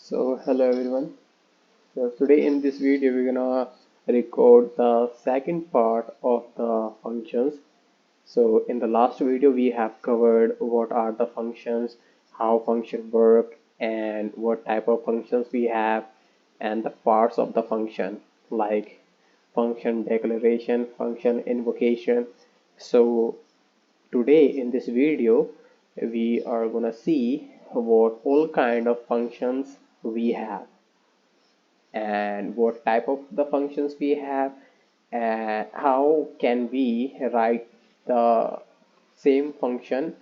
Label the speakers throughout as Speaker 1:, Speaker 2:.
Speaker 1: So hello everyone. So today in this video we're gonna record the second part of the functions. So in the last video we have covered what are the functions, how functions work, and what type of functions we have, and the parts of the function like function declaration, function invocation. So today in this video we are gonna see what all kind of functions we have and what type of the functions we have and how can we write the same function.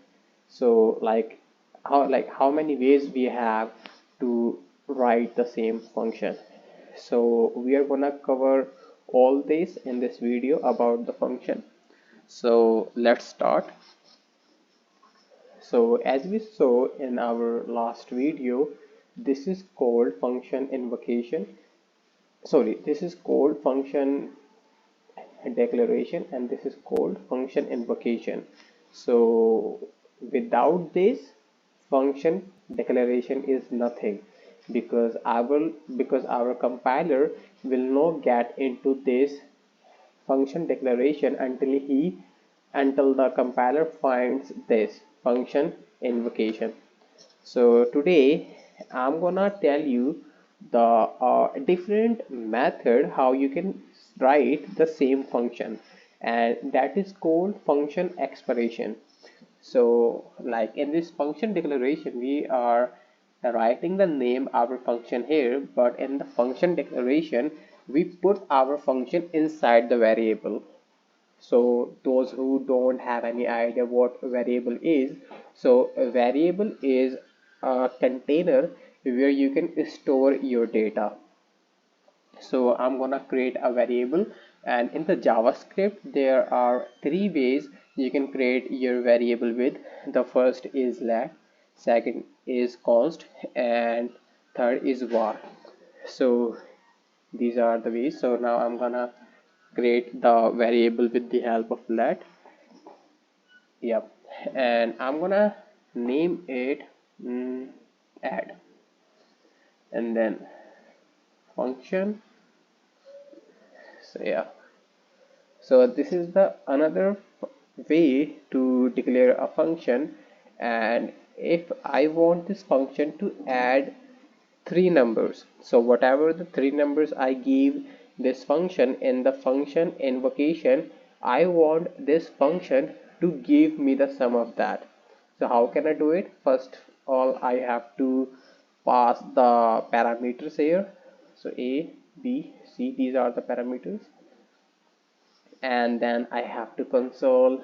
Speaker 1: So how many ways we have to write the same function. So we are gonna cover all this in this video about the function. So let's start. So as we saw in our last video, this is called function invocation. Sorry, this is called function declaration and this is called function invocation. So without this, function declaration is nothing because our compiler will not get into this function declaration until the compiler finds this function invocation. So today I'm gonna tell you the different method how you can write the same function, and that is called function expression. So like in this function declaration we are writing the name our function here, but in the function declaration we put our function inside the variable. So those who don't have any idea what a variable is, so a variable is a container where you can store your data. So I'm gonna create a variable, and in the JavaScript there are three ways you can create your variable with. The first is let, second is const, and third is var. So these are the ways. So now I'm gonna create the variable with the help of let. Yep, and I'm gonna name it add, and then function. So yeah, so this is the another way to declare a function. And if I want this function to add three numbers, so whatever the three numbers I give this function in the function invocation, I want this function to give me the sum of that. So how can I do it? First all I have to pass the parameters here. So a, b, c, these are the parameters, and then I have to console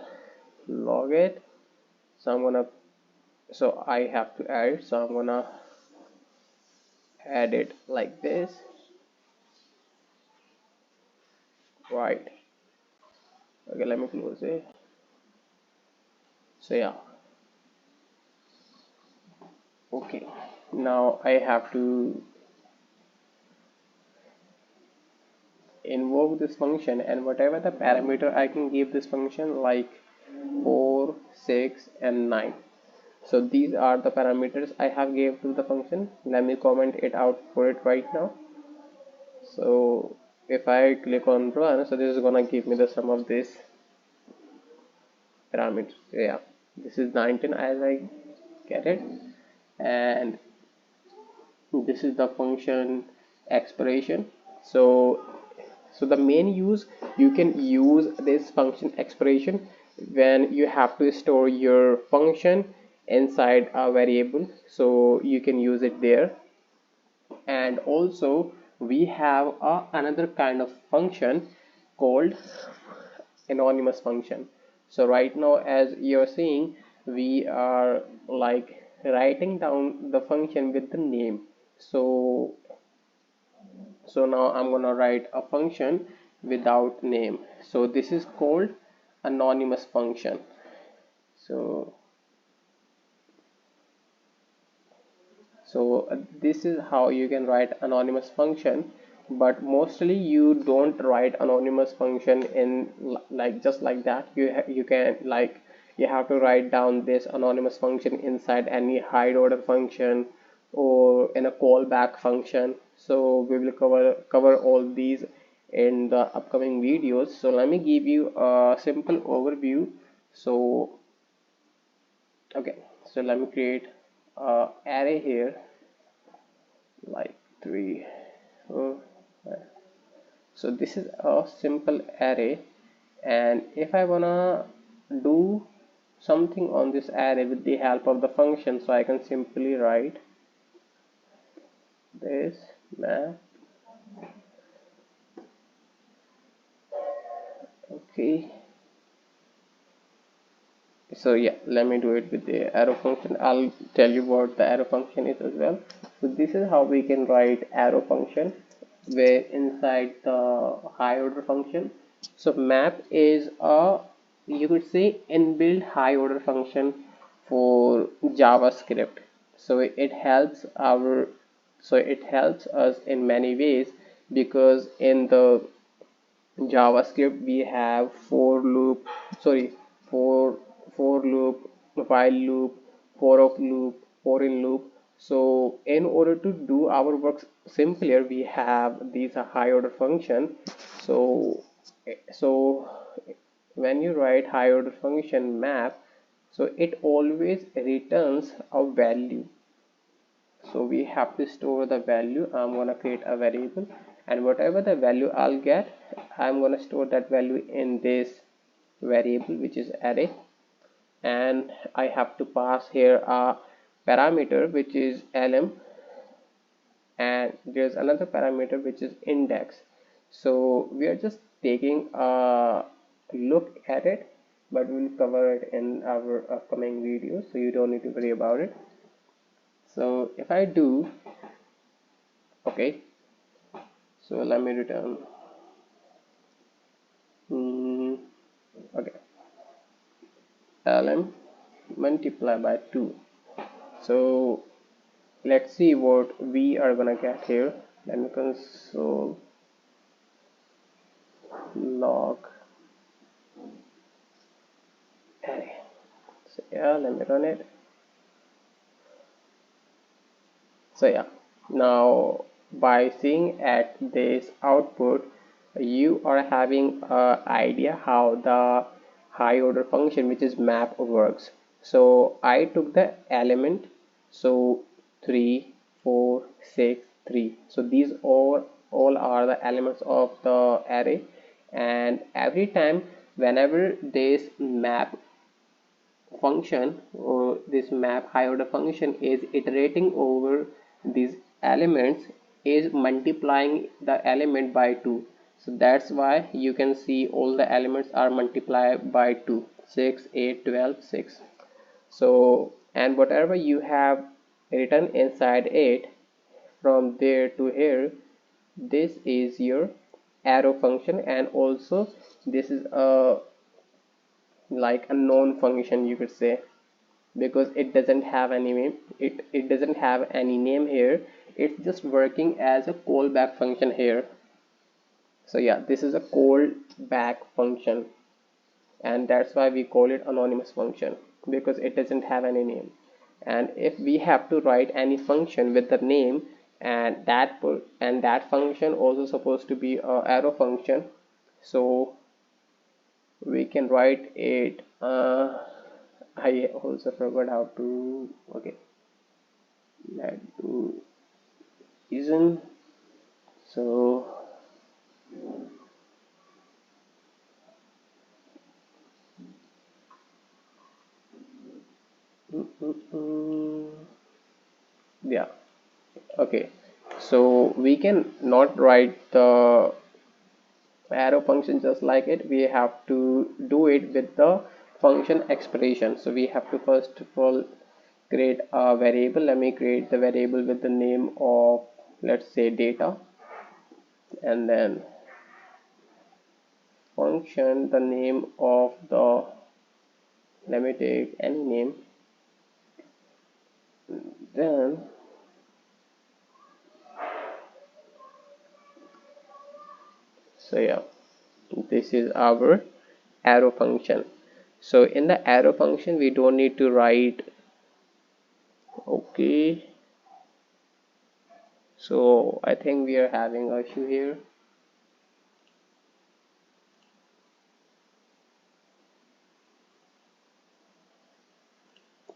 Speaker 1: log it. So I have to add it, so I'm gonna add it like this, right? Okay, let me close it. So yeah, okay, now I have to invoke this function, and whatever the parameter I can give this function, like 4, 6 and 9. So these are the parameters I have gave to the function. Let me comment it out for it right now. So if I click on run, so this is gonna give me the sum of this parameter. Yeah, this is 19 as I get it, and this is the function expression. So the main use, you can use this function expression when you have to store your function inside a variable, so you can use it there. And also we have another kind of function called anonymous function. So right now as you're seeing, we are like writing down the function with the name. So now I'm gonna write a function without name. So this is called anonymous function. So this is how you can write anonymous function, but mostly you don't write anonymous function in like just like that. You can like you have to write down this anonymous function inside any hide order function or in a callback function. So we will cover all these in the upcoming videos. So let me give you a simple overview. So okay, so let me create a array here, like 3 4 5. So this is a simple array, and if I wanna do something on this array with the help of the function, so I can simply write this map. Okay, so yeah, let me do it with the arrow function. I'll tell you what the arrow function is as well. So this is how we can write arrow function, where inside the high order function. So map is a, you could say, inbuilt high order function for JavaScript. So it helps us in many ways, because in the JavaScript we have for for loop, while loop, for in loop. So in order to do our work simpler, we have these high order function. So so when you write high order function map, so it always returns a value. So we have to store the value. I'm gonna create a variable, and whatever the value I'll get, I'm gonna store that value in this variable, which is array. And I have to pass here a parameter which is lm, and there's another parameter which is index. So we are just taking a look at it, but we'll cover it in our upcoming videos, so you don't need to worry about it. So if I do, okay, so let me return okay, lm multiply by 2. So let's see what we are gonna get here. Let me console log array. So yeah, let me run it. So yeah, now by seeing at this output, you are having an idea how the high order function, which is map, works. So I took the element, so 3 4 6 3. So these all are the elements of the array, and every time whenever this map function, or this map high order function, is iterating over these elements, is multiplying the element by 2. So that's why you can see all the elements are multiplied by 2: 6 8 12 6. So, and whatever you have written inside it, from there to here, this is your arrow function. And also this is a, like a known function, you could say, because it doesn't have any name. It doesn't have any name here. It's just working as a callback function here. So yeah, this is a callback function, and that's why we call it anonymous function, because it doesn't have any name. And if we have to write any function with the name, and that function also supposed to be a arrow function, so we can write it. I also forgot how to, okay, let's do isn't. So yeah, okay, so we can not write the arrow function just like it. We have to do it with the function expression. So we have to first of all create a variable. Let me create the variable with the name of, let's say, data, and then function, the name of the, let me take any name. Then so yeah, this is our arrow function. So in the arrow function we don't need to write, okay, So I think we are having an issue here.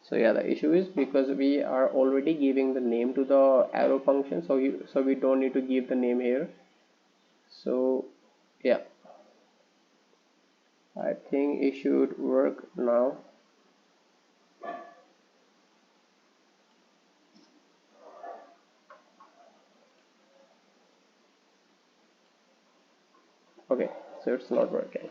Speaker 1: So yeah, the issue is because we are already giving the name to the arrow function, so we don't need to give the name here. So yeah, I think it should work now. Okay, so it's not working.